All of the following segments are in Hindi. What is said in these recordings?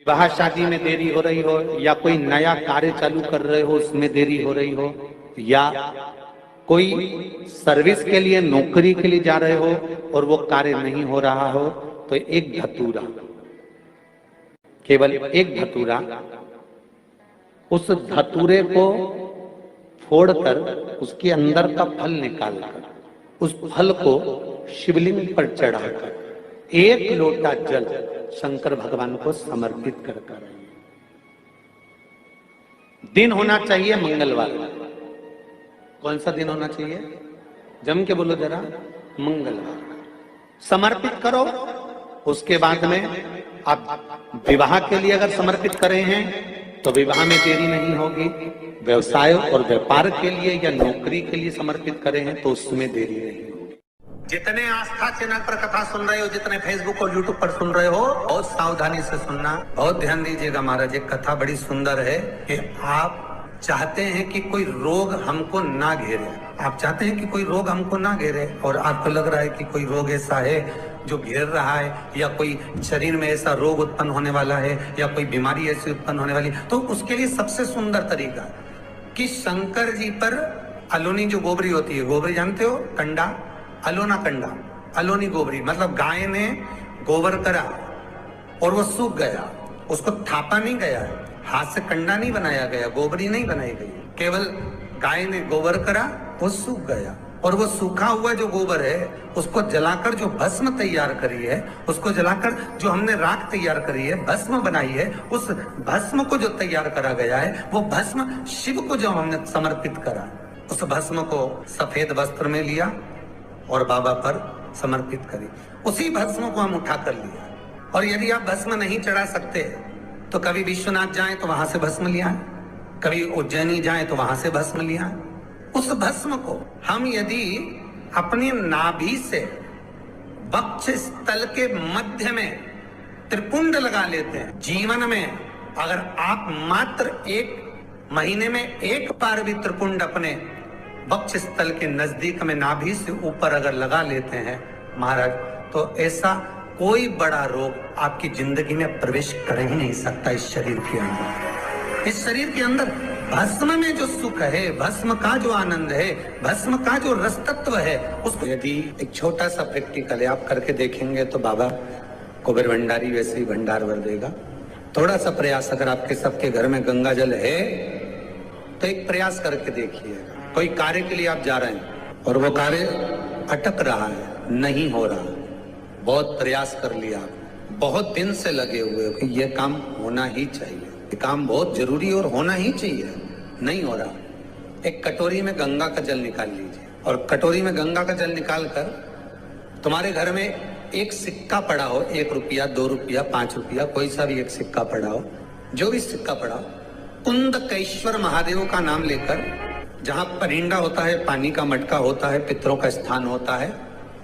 विवाह शादी में देरी हो रही हो, या कोई नया कार्य चालू कर रहे हो उसमें देरी हो रही हो, या कोई सर्विस के लिए नौकरी के लिए जा रहे हो और वो कार्य नहीं हो रहा हो, तो एक धतूरा, केवल एक धतूरा, उस धतूरे को फोड़कर उसके अंदर का फल निकालकर उस फल को शिवलिंग पर चढ़ाकर एक लोटा जल शंकर भगवान को समर्पित कर दिन होना चाहिए मंगलवार। कौन सा दिन होना चाहिए? जम के बोलो जरा, मंगलवार समर्पित करो। उसके बाद में आप विवाह के लिए अगर समर्पित करें हैं तो विवाह में देरी नहीं होगी। व्यवसाय और व्यापार के लिए या नौकरी के लिए समर्पित करें हैं तो उसमें देरी नहीं होगी। जितने आस्था चैनल पर कथा सुन रहे हो, जितने फेसबुक और यूट्यूब पर सुन रहे हो, बहुत सावधानी से सुनना, बहुत ध्यान दीजिएगा। महाराज एक कथा बड़ी सुंदर है कि आप चाहते हैं कि कोई रोग हमको ना घेरे, आप चाहते हैं कि कोई रोग हमको ना घेरे, और आपको लग रहा है कि कोई रोग ऐसा है जो घेर रहा है, या कोई शरीर में ऐसा रोग उत्पन्न होने वाला है, या कोई बीमारी ऐसी उत्पन्न होने वाली, तो उसके लिए सबसे सुंदर तरीका कि शंकर जी पर अलोनी जो गोबरी होती है, गोबरी जानते हो, कंडा, अलोना कंडा, अलोनी गोबरी, मतलब गाय ने गोबर करा और वो सूख गया, उसको थापा नहीं गया, हाथ से कंडा नहीं बनाया गया, गोबरी नहीं बनाई गई, केवल गाय ने गोबर करा, वो सूख गया, और वो सूखा हुआ जो गोबर है उसको जलाकर जो भस्म तैयार करी है, उसको जलाकर जो हमने राख तैयार करी है, भस्म बनाई है, उस भस्म को जो तैयार करा गया है, वो भस्म शिव को जो हमने समर्पित करा, उस भस्म को सफेद वस्त्र में लिया और बाबा पर समर्पित करी। उसी भस्म को हम उठा कर लिया। और यदि आप भस्म नहीं चढ़ा सकते तो कभी विश्वनाथ जाएं तो वहां से भस्म लिया, कभी उज्जैनी जाएं तो वहां से भस्म लिया। उस भस्म को हम यदि अपनी नाभि से वक्ष स्थल के मध्य में त्रिपुंड लगा लेते हैं, जीवन में अगर आप मात्र एक महीने में एक बार भी त्रिपुंड अपने वक्ष स्थल के नजदीक में नाभि से ऊपर अगर लगा लेते हैं महाराज, तो ऐसा कोई बड़ा रोग आपकी जिंदगी में प्रवेश कर ही नहीं सकता। इस शरीर के अंदर, इस शरीर के अंदर भस्म में जो सुख है, भस्म का जो आनंद है, भस्म का जो रस तत्व है, उसको यदि एक छोटा सा प्रैक्टिकल आप करके देखेंगे तो बाबा कुबेर भंडारी वैसे ही भंडार भर देगा। थोड़ा सा प्रयास, अगर आपके सबके घर में गंगा जल है तो एक प्रयास करके देखिएगा। कोई कार्य के लिए आप जा रहे हैं और वो कार्य अटक रहा है, नहीं हो रहा, बहुत प्रयास कर लिया, बहुत दिन से लगे हुए हो कि ये काम होना ही चाहिए, ये काम बहुत जरूरी और होना ही चाहिए, नहीं हो रहा। एक कटोरी में गंगा का जल निकाल लीजिए, और कटोरी में गंगा का जल निकाल कर तुम्हारे घर में एक सिक्का पड़ा हो, 1 रुपया, 2 रुपया, 5 रुपया, कोई सा भी एक सिक्का पड़ा हो, जो भी सिक्का पड़ा हो, कुंदकेश्वर महादेव का नाम लेकर, जहां परिंदा होता है, पानी का मटका होता है, पितरों का स्थान होता है,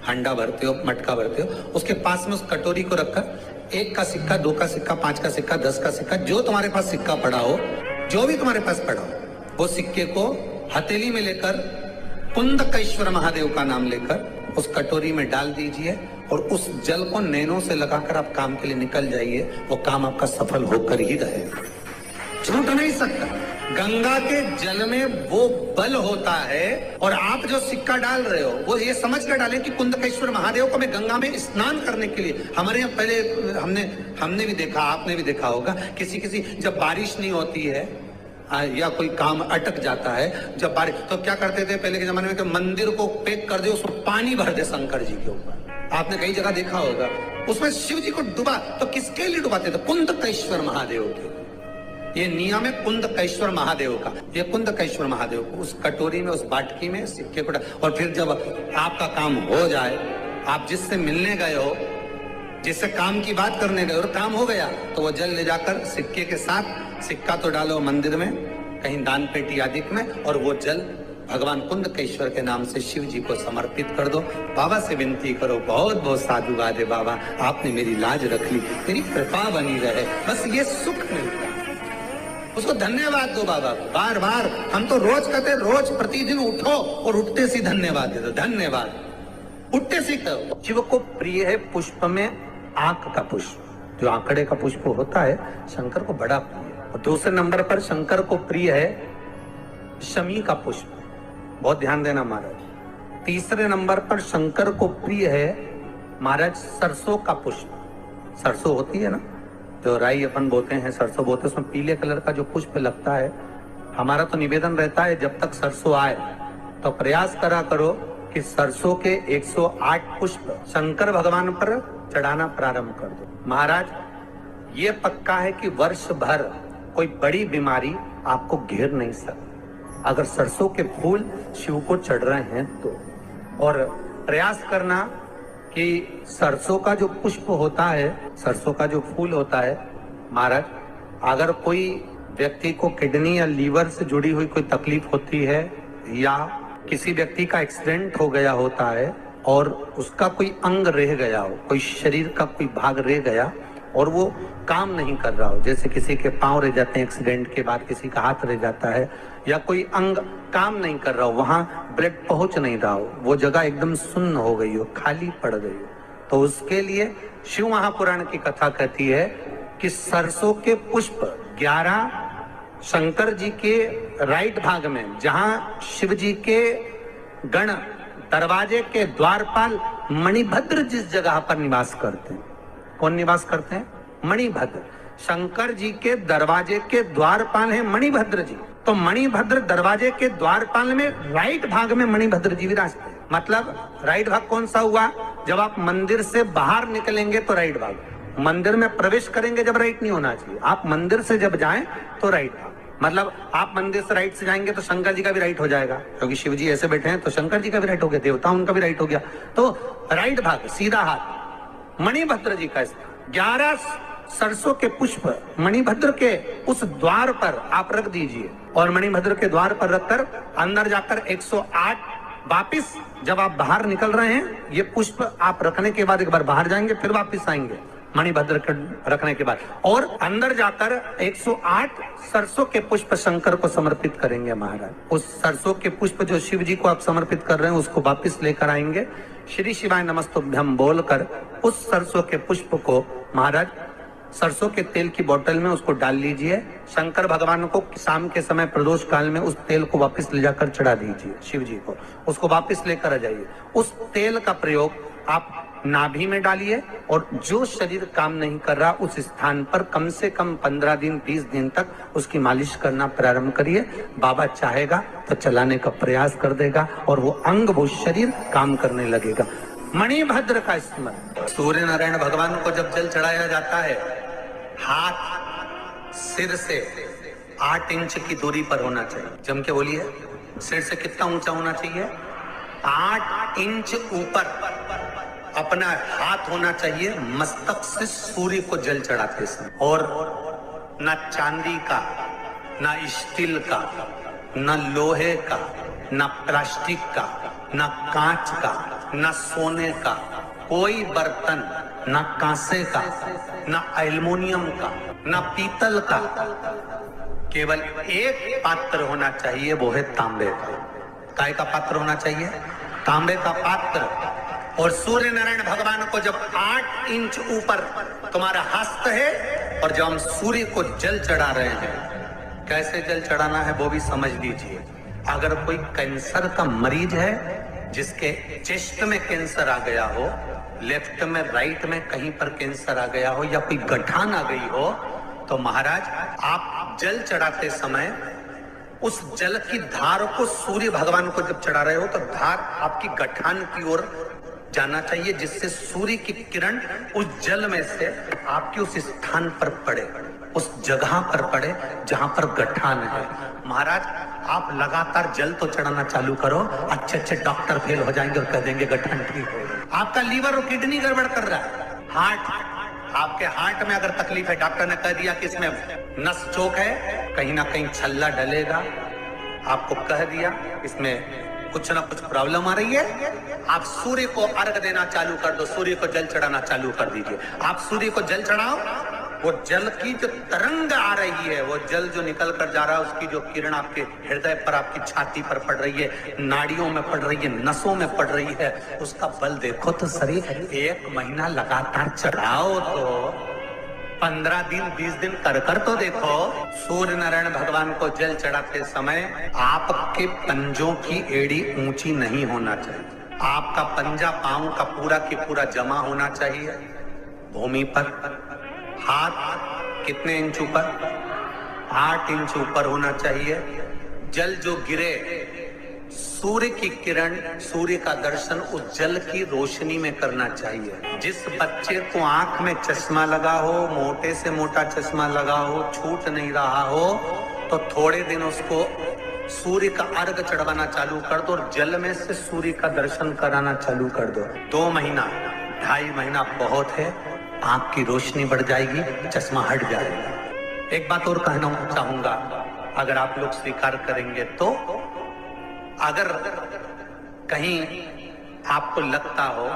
हंडा भरते हो, मटका भरते हो, उसके पास में उस कटोरी को रखकर 1 का सिक्का, 2 का सिक्का, 5 का सिक्का, 10 का सिक्का, जो तुम्हारे पास सिक्का पड़ा हो, जो भी तुम्हारे पास पड़ा हो, वो सिक्के को हथेली में लेकर कुंदकेश्वर महादेव का नाम लेकर उस कटोरी में डाल दीजिए, और उस जल को नैनों से लगाकर आप काम के लिए निकल जाइए। वो काम आपका सफल होकर ही रहेगा, छूट नहीं सकता। गंगा के जल में वो बल होता है, और आप जो सिक्का डाल रहे हो वो ये समझ कर डालें कि कुंदकेश्वर महादेव को मैं गंगा में स्नान करने के लिए। हमारे यहाँ पहले हमने भी देखा, आपने भी देखा होगा, किसी जब बारिश नहीं होती है या कोई काम अटक जाता है, जब बारिश, तो क्या करते थे पहले के जमाने में कि मंदिर को पैक कर दे, उसमें पानी भर दे शंकर जी के ऊपर। आपने कई जगह देखा होगा, उसमें शिव जी को डुबा, तो किसके लिए डुबाते थे? कुंदकेश्वर महादेव के। ये नियम है कुंदकेश्वर महादेव का। ये कुंदकेश्वर महादेव को उस कटोरी में, उस बाटकी में सिक्के को, और फिर जब आपका काम हो जाए, आप जिससे मिलने गए हो, जिससे काम की बात करने गए और काम हो गया, तो वो जल ले जाकर सिक्के के साथ, सिक्का तो डालो मंदिर में, कहीं दान पेटी आदि में, और वो जल भगवान कुंदकेश्वर के नाम से शिव जी को समर्पित कर दो। बाबा से विनती करो, बहुत बहुत साधुवाद है बाबा, आपने मेरी लाज रख ली, तेरी कृपा बनी रहे, बस ये सुख मिलता है। उसको धन्यवाद दो बाबा को बार बार। हम तो रोज कहते, रोज प्रतिदिन उठो और उठते सी धन्यवाद दे दो, धन्यवाद, उठते सी करो। शिव को प्रिय है पुष्प में आंख का पुष्प, जो आंकड़े का पुष्प होता है शंकर को बड़ा प्रिय है। और दूसरे नंबर पर शंकर को प्रिय है शमी का पुष्प, बहुत ध्यान देना महाराज। तीसरे नंबर पर शंकर को प्रिय है महाराज सरसों का पुष्प। सरसों होती है ना, जो राई अपन बोते हैं, सरसों बोते हैं, उसमें पीले कलर का जो पुष्प लगता है। हमारा तो निवेदन रहता है जब तक सरसों आए तो प्रयास करा करो कि सरसों के 108 पुष्प शंकर भगवान पर चढ़ाना प्रारंभ कर दो। महाराज ये पक्का है कि वर्ष भर कोई बड़ी बीमारी आपको घेर नहीं सकती अगर सरसों के फूल शिव को चढ़ रहे हैं तो। और प्रयास करना कि सरसों का जो पुष्प होता है, सरसों का जो फूल होता है महाराज, अगर कोई व्यक्ति को किडनी या लीवर से जुड़ी हुई कोई तकलीफ होती है या किसी व्यक्ति का एक्सीडेंट हो गया होता है और उसका कोई अंग रह गया हो, कोई शरीर का कोई भाग रह गया और वो काम नहीं कर रहा हो, जैसे किसी के पांव रह जाते हैं एक्सीडेंट के बाद, किसी का हाथ रह जाता है, या कोई अंग काम नहीं कर रहा हो, वहां ब्लड पहुंच नहीं रहा हो, वो जगह एकदम सुन्न हो गई हो, खाली पड़ गई हो, तो उसके लिए शिव महापुराण की कथा कहती है कि सरसों के पुष्प 11 शंकर जी के राइट भाग में, जहां शिव जी के गण दरवाजे के द्वारपाल मणिभद्र जिस जगह पर निवास करते हैं, कौन निवास करते हैं? मणिभद्र। शंकर जी के दरवाजे के द्वारपाल हैं मणिभद्र जी, तो मणिभद्र दरवाजे के द्वारपाल में राइट भाग में मणिभद्र जी विराजते हैं। मतलब राइट भाग कौन सा हुआ? जब आप मंदिर से बाहर निकलेंगे तो राइट भाग, मंदिर में प्रवेश करेंगे जब राइट नहीं होना चाहिए, आप मंदिर से जब जाएं तो राइट भाग। मतलब आप मंदिर से राइट से जाएंगे तो शंकर जी का भी राइट हो जाएगा, क्योंकि शिव जी ऐसे बैठे हैं तो शंकर जी का भी राइट हो गया, देवता उनका भी राइट हो गया, तो राइट भाग सीधा हाथ मणिभद्र जी का। 11 सरसों के पुष्प मणिभद्र के उस द्वार पर आप रख दीजिए और मणिभद्र के द्वार पर रखकर अंदर जाकर 108 वापिस जब आप बाहर निकल रहे हैं, ये पुष्प आप रखने के बाद एक बार बाहर जाएंगे फिर वापिस आएंगे मणिभद्र के रखने के बाद, और अंदर जाकर 108 सरसों के पुष्प शंकर को समर्पित करेंगे महाराज। उस सरसों के पुष्प जो शिव जी को आप समर्पित कर रहे हैं उसको वापिस लेकर आएंगे, श्री शिवाय नमस्तुभ्यम बोलकर उस सरसों के पुष्प को महाराज सरसों के तेल की बोतल में उसको डाल लीजिए। शंकर भगवान को शाम के समय प्रदोष काल में उस तेल को वापस ले जाकर चढ़ा दीजिए शिव जी को, उसको वापस लेकर आ जाइए। उस तेल का प्रयोग आप नाभि में डालिए और जो शरीर काम नहीं कर रहा उस स्थान पर कम से कम 15 दिन 20 दिन तक उसकी मालिश करना प्रारंभ करिए। बाबा चाहेगा तो चलाने का प्रयास कर देगा और वो अंग वो शरीर काम करने लगेगा। मणिभद्र का स्मरण। सूर्य नारायण भगवान को जब जल चढ़ाया जाता है, हाथ सिर से 8 इंच की दूरी पर होना चाहिए। जम के बोलिए, सिर से कितना ऊंचा होना चाहिए? 8 इंच ऊपर अपना हाथ होना चाहिए मस्तक से सूर्य को जल चढ़ाते समय। और न चांदी का, न स्टील का, न लोहे का, न प्लास्टिक का, न कांच का, न सोने का कोई बर्तन, न कांसे का, न एल्युमिनियम का, न पीतल का, केवल एक पात्र होना चाहिए, वो है तांबे का। काय का पात्र होना चाहिए? तांबे का पात्र। और सूर्य नारायण भगवान को जब 8 इंच ऊपर तुम्हारा हस्त है और जब हम सूर्य को जल चढ़ा रहे हैं, कैसे जल चढ़ाना है वो भी समझ लीजिए। अगर कोई कैंसर का मरीज है जिसके चेस्ट में कैंसर आ गया हो, लेफ्ट में राइट में कहीं पर कैंसर आ गया हो या कोई गठान आ गई हो, तो महाराज आप जल चढ़ाते समय उस जल की धार को सूर्य भगवान को जब चढ़ा रहे हो तो धार आपकी गठान की ओर जाना चाहिए, जिससे सूर्य की किरण उस जल में से आपके उस स्थान पर पड़े, उस जगह पर पड़े जहां पर गठान है। महाराज आप लगातार जल तो चढ़ाना चालू करो, अच्छे अच्छे डॉक्टर फेल हो जाएंगे और कह देंगे गठान ठीक हो गया। आपका लीवर और किडनी गड़बड़ कर रहा है, हार्ट, आपके हार्ट में अगर तकलीफ है, डॉक्टर ने कह दिया कि इसमें नस चौक है, कहीं ना कहीं छल्ला डलेगा, आपको कह दिया इसमें कुछ ना कुछ प्रॉब्लम आ रही है, आप सूर्य को अर्घ देना चालू कर दो, सूर्य को जल चढ़ाना चालू कर दीजिए। आप सूर्य को जल चढ़ाओ, वो जल की जो तरंग आ रही है, वो जल जो निकल कर जा रहा है, उसकी जो किरण आपके हृदय पर, आपकी छाती पर पड़ रही है, नाड़ियों में पड़ रही है, नसों में पड़ रही है, उसका बल देखो तो शरीर 1 महीना लगातार चढ़ाओ तो 15 दिन 20 दिन कर तो देखो। सूर्य नारायण भगवान को जल चढ़ाते समय आपके पंजों की एड़ी ऊंची नहीं होना चाहिए। आपका पंजा पांव का पूरा की पूरा जमा होना चाहिए भूमि पर। हाथ कितने इंच ऊपर? 8 इंच ऊपर होना चाहिए। जल जो गिरे, सूर्य की किरण, सूर्य का दर्शन उस जल की रोशनी में करना चाहिए। जिस बच्चे को आंख में चश्मा लगा हो, मोटे से मोटा चश्मा लगा हो, छूट नहीं रहा हो, तो थोड़े दिन उसको सूर्य का अर्घ चढ़वाना चालू कर दो और जल में से सूर्य का दर्शन कराना चालू कर दो। 2 महीना 2.5 महीना बहुत है, आंख की रोशनी बढ़ जाएगी, चश्मा हट जाएगा। एक बात और कहना चाहूंगा, अगर आप लोग स्वीकार करेंगे तो, अगर कहीं आपको लगता हो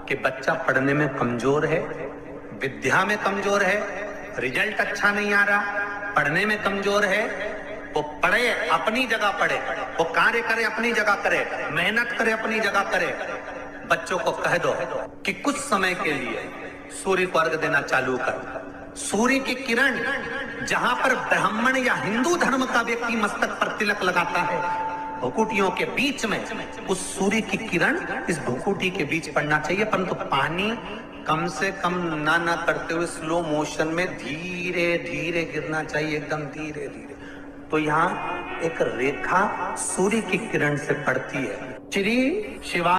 कि बच्चा पढ़ने में कमजोर है, विद्या में कमजोर है, रिजल्ट अच्छा नहीं आ रहा, पढ़ने में कमजोर है, वो पढ़े अपनी जगह पढ़े, वो कार्य करे अपनी जगह करे, मेहनत करे अपनी जगह करे। बच्चों को कह दो कि कुछ समय के लिए सूर्य को अर्घ देना चालू कर। सूर्य की किरण जहां पर ब्राह्मण या हिंदू धर्म का व्यक्ति मस्तक पर तिलक लगाता है, भुकुटियों के बीच में उस सूर्य की किरण इस भुकुटी के बीच पड़ना चाहिए, परंतु पानी कम से कम ना करते हुए स्लो मोशन में धीरे धीरे गिरना चाहिए, एकदम धीरे धीरे। तो यहाँ एक रेखा सूर्य की किरण से पड़ती है। श्री शिवा